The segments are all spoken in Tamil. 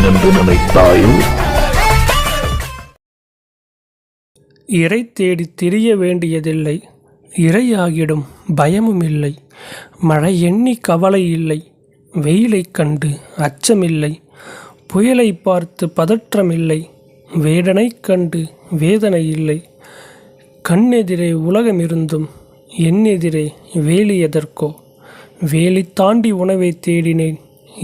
என்று நினைத்தாயோ? இறை தேடி திரிய வேண்டியதில்லை, இரையாகிடும் பயமும் இல்லை. மழை எண்ணி கவலை இல்லை, வெயிலைக் கண்டு அச்சமில்லை. புயலை பார்த்து பதற்றமில்லை, வேடனைக் கண்டு வேதனை இல்லை. கண்ணெதிரே உலகமிருந்தும் எண்ணெதிரே வேலி எதற்கோ? வேலி தாண்டி உணவை தேடினேன்,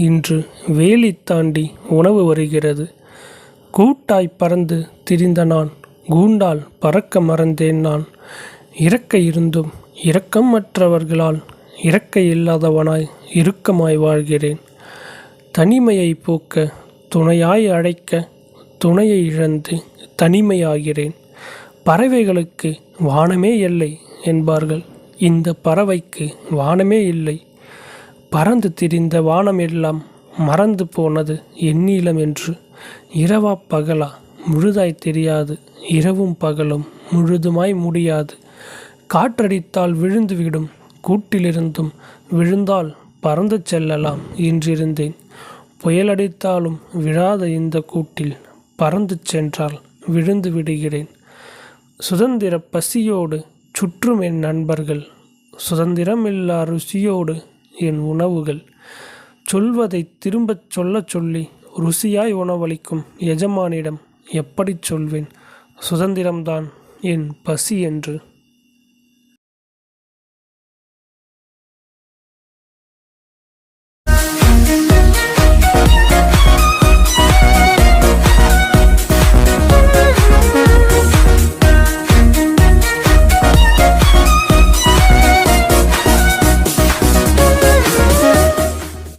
இன்று வேலி தாண்டி உணவு வருகிறது. கூட்டாய் பறந்து திரிந்த நான் கூண்டால் பறக்க மறந்தேன். நான் இறக்க இருந்தும் இரக்கமற்றவர்களால் இறக்கை இல்லாதவனாய் இறுக்கமாய் வாழ்கிறேன். தனிமையை போக்க துணையாய் அழைக்க துணையை இழந்து தனிமையாகிறேன். பறவைகளுக்கு வானமே எல்லை என்பார்கள், இந்த பறவைக்கு வானமே இல்லை. பறந்து திரிந்த வானம் எல்லாம் மறந்து போனது எந்நீளம் என்று. இரவா பகலா முழுதாய் தெரியாது, இரவும் பகலும் முழுதுமாய் முடியாது. காற்றடித்தால் விழுந்துவிடும், கூட்டிலிருந்தும் விழுந்தால் பறந்து செல்லலாம் என்றிருந்தேன். புயலடித்தாலும் விழாத இந்த கூட்டில் பறந்து சென்றால் விழுந்து விடுகிறேன். சுதந்திர பசியோடு சுற்றும் என் நண்பர்கள், சுதந்திரமில்லா ருசியோடு என் உணவுகள். சொல்வதை திரும்பச் சொல்லச் சொல்லி ருசியாய் உணவளிக்கும் எஜமானிடம் எப்படிச் சொல்வேன் சுதந்திரம்தான் என் பசி என்று?